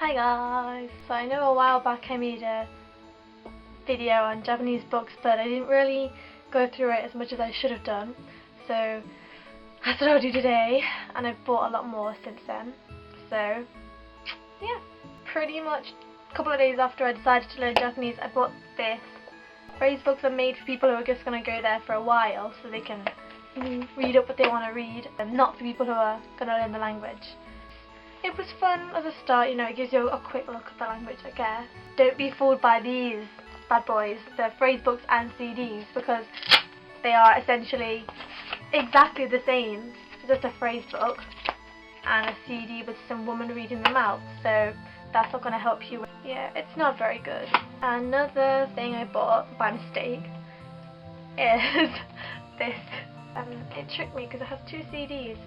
Hi guys! So I know a while back I made a video on Japanese books, but I didn't really go through it as much as I should have done. So that's what I'll do today, and I've bought a lot more since then. So yeah, pretty much a couple of days after I decided to learn Japanese, I bought this. Phrase books are made for people who are just going to go there for a while so they can read up what they want to read, and not for people who are going to learn the language. It was fun as a start, you know, it gives you a quick look at the language, I guess. Don't be fooled by these bad boys, the phrase books and CDs, because they are essentially exactly the same, just a phrase book and a CD with some woman reading them out, so that's not going to help you. Yeah, it's not very good. Another thing I bought by mistake is this. It tricked me because it has two CDs,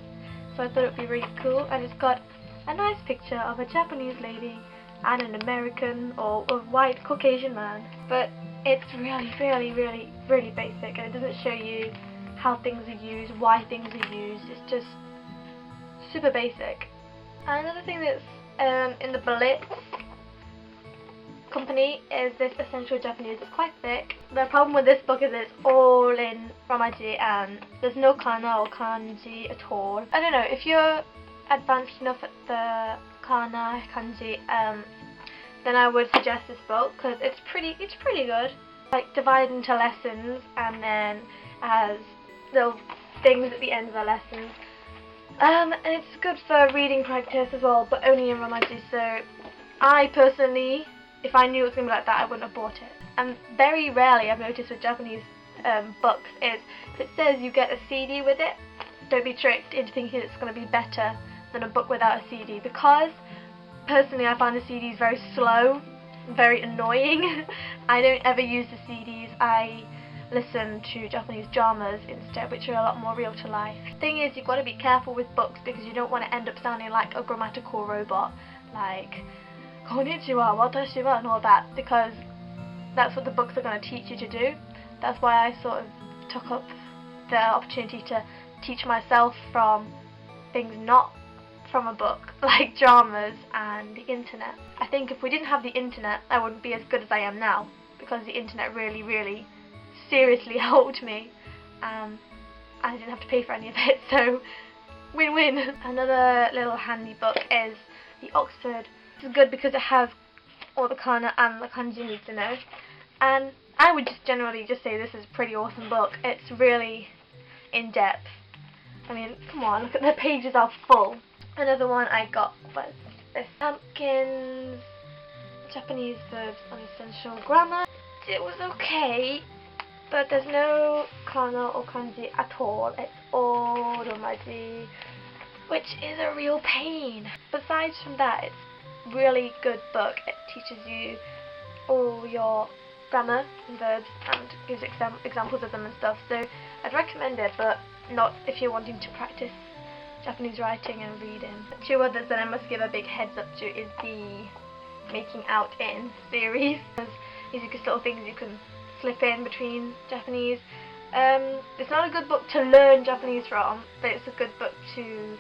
so I thought it would be really cool, and it's got a nice picture of a Japanese lady and an American or a white Caucasian man, but it's really basic, and it doesn't show you how things are used, why things are used. It's just super basic. And another thing that's in the Blitz company is this Essential Japanese. It's quite thick. The problem with this book is it's all in Romaji and there's no kana or kanji at all. I don't know, if you're advanced enough at the kana, kanji, then I would suggest this book because it's pretty good. Like divided into lessons, and then has little things at the end of the lessons. And it's good for reading practice as well, but only in Romaji. So I personally, if I knew it was going to be like that, I wouldn't have bought it. And very rarely, I've noticed with Japanese books, is if it says you get a CD with it, don't be tricked into thinking it's going to be better than a book without a CD, because personally I find the CDs very slow, very annoying. I don't ever use the CDs. I listen to Japanese dramas instead, which are a lot more real to life. Thing is, you've got to be careful with books because you don't want to end up sounding like a grammatical robot, like konnichiwa, watashi wa, and all that, because that's what the books are going to teach you to do. That's why I sort of took up the opportunity to teach myself from things not from a book, like dramas and the internet. I think if we didn't have the internet, I wouldn't be as good as I am now, because the internet really seriously helped me. I didn't have to pay for any of it, so win-win. Another little handy book is the Oxford. This is good because it has all the kana and the kanji you need to know, and I would just generally just say this is a pretty awesome book. It's really in-depth. I mean, come on, look at the pages are full. Another one I got was this Pumpkin's Japanese Verbs on Essential Grammar. It was okay, but there's no kana or kanji at all. It's all romaji, which is a real pain. Besides from that, it's really good book. It teaches you all your grammar and verbs and gives examples of them and stuff. So I'd recommend it, but not if you're wanting to practice Japanese writing and reading. Two others that I must give a big heads up to is the Making Out In series. These are just little things you can slip in between Japanese. It's not a good book to learn Japanese from, but it's a good book to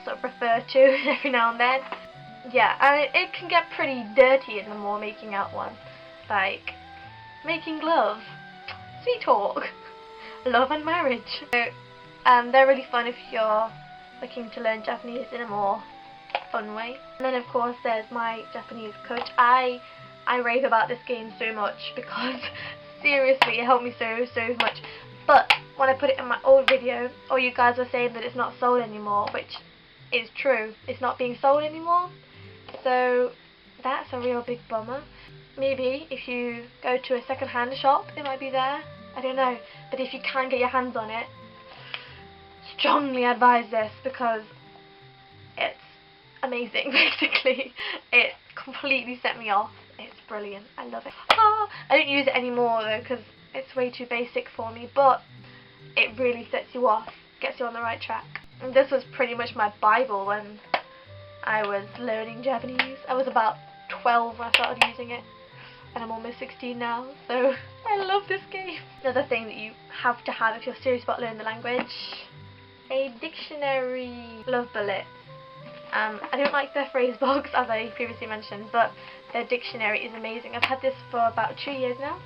sort of refer to every now and then. Yeah, and it can get pretty dirty in the more making out one, like making love, sweet talk, love and marriage. So they're really fun if you're looking to learn Japanese in a more fun way. And then of course there's My Japanese Coach. I rave about this game so much because seriously it helped me so much. But when I put it in my old video, all you guys were saying that it's not sold anymore, which is true. It's not being sold anymore, so that's a real big bummer. Maybe if you go to a second-hand shop, it might be there. I don't know, but if you can get your hands on it, strongly advise this because it's amazing. Basically, it completely set me off. It's brilliant. I love it. I don't use it anymore though because it's way too basic for me, but it really sets you off, gets you on the right track. And this was pretty much my Bible when I was learning Japanese. I was about 12 when I started using it, and I'm almost 16 now, so I love this game. Another thing that you have to have if you're serious about learning the language, a dictionary. Love Blitz. I don't like their phrase box, as I previously mentioned, but their dictionary is amazing. I've had this for about 2 years now,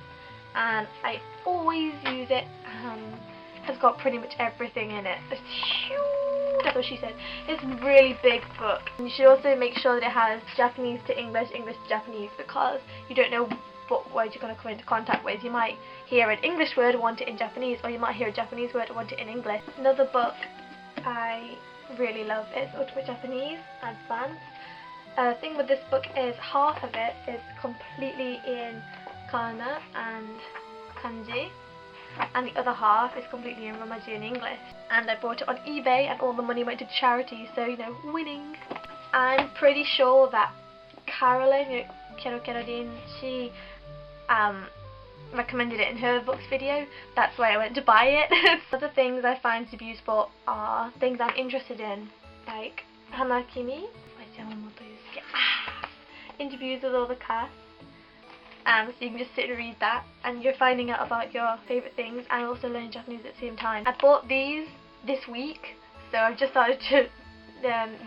and I always use it. Has got pretty much everything in it. It's huge, that's what she said. It's a really big book. And you should also make sure that it has Japanese to English, English to Japanese, because you don't know what words you're going to come into contact with. You might hear an English word, want it in Japanese, or you might hear a Japanese word, want it in English. Another book I really love is Ultimate Japanese Advanced. The thing with this book is half of it is completely in kana and kanji, and the other half is completely in Romaji and English. And I bought it on eBay, and all the money went to charity, so you know, winning. I'm pretty sure that Carolyn, she recommended it in her books video. That's why I went to buy it. Other things I find to be useful are things I'm interested in, like Hanakimi, interviews with all the cast. So you can just sit and read that, and you're finding out about your favourite things and also learning Japanese at the same time. I bought these this week, so I've just started to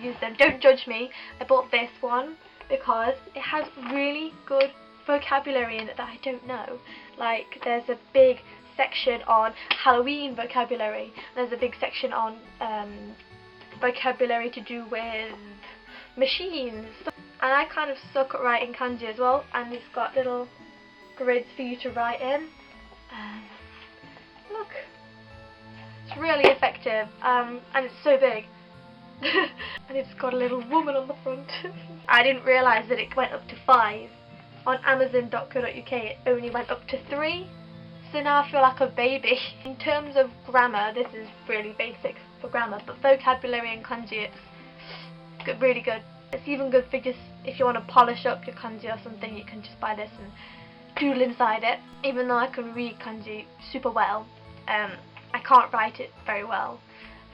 use them. Don't judge me. I bought this one because it has really good vocabulary in it that I don't know. Like, there's a big section on Halloween vocabulary, there's a big section on vocabulary to do with machines, and I kind of suck at writing kanji as well, and it's got little grids for you to write in. Look, it's really effective, and it's so big. And it's got a little woman on the front. I didn't realise that it went up to 5. On Amazon.co.uk it only went up to 3, so now I feel like a baby. In terms of grammar, this is really basic for grammar, but vocabulary and kanji, it's good, really good. It's even good for just if you want to polish up your kanji or something, you can just buy this and doodle inside it. Even though I can read kanji super well, I can't write it very well.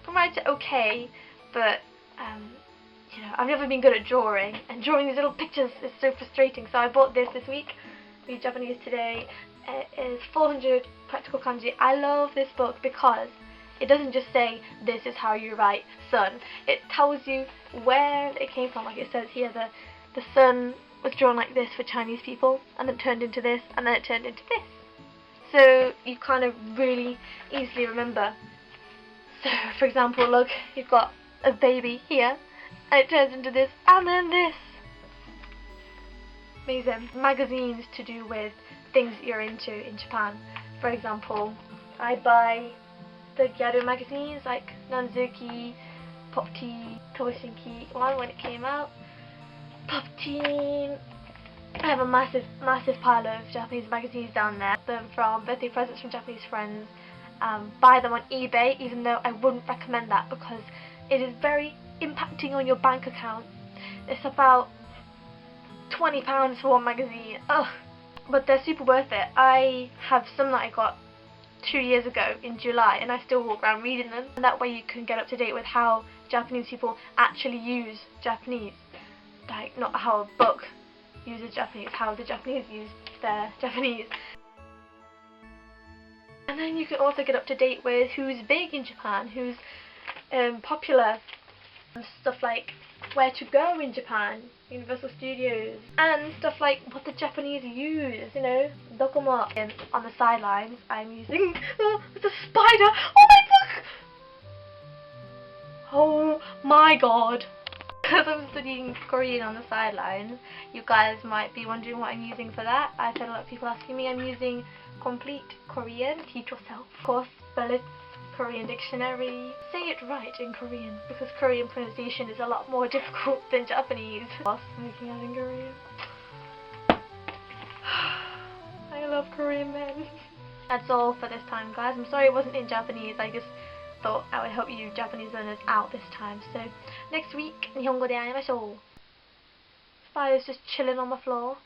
I can write it okay, but you know, I've never been good at drawing, and drawing these little pictures is so frustrating. So I bought this week. Read Japanese today. It is 400 practical kanji. I love this book because it doesn't just say this is how you write sun. It tells you where it came from. Like it says here, the sun was drawn like this for Chinese people, and then turned into this, and then it turned into this. So you kind of really easily remember. So for example, look, you've got a baby here, and it turns into this, and then this. Amazing. Magazines to do with things that you're into in Japan. For example, I buy the Gyaru magazines like Nanzuki, Pop Tea, Toshinki one when it came out, Pop Teen. I have a massive pile of Japanese magazines down there. Them from birthday presents from Japanese friends. Buy them on eBay, even though I wouldn't recommend that because it is very impacting on your bank account. It's about £20 for one magazine. Ugh. But they're super worth it. I have some that I got 2 years ago in July, and I still walk around reading them, and that way you can get up to date with how Japanese people actually use Japanese. Like, not how a book uses Japanese, how the Japanese use their Japanese. And then you can also get up to date with who's big in Japan, who's popular, and stuff like where to go in Japan, Universal Studios, and stuff like what the Japanese use, you know, Docomo. And on the sidelines I'm using it's a spider. Oh my book! Oh my god. Because I'm studying Korean on the sidelines, you guys might be wondering what I'm using for that. I've had a lot of people asking me. I'm using Complete Korean, Teach Yourself. Of course, Berlitz Korean Dictionary. Say it right in Korean, because Korean pronunciation is a lot more difficult than Japanese. Making out in Korean. I love Korean men. That's all for this time, guys. I'm sorry it wasn't in Japanese. I just thought I would help you Japanese learners out this time. So next week, Nihongo de 会いましょう. Spider's just chilling on the floor.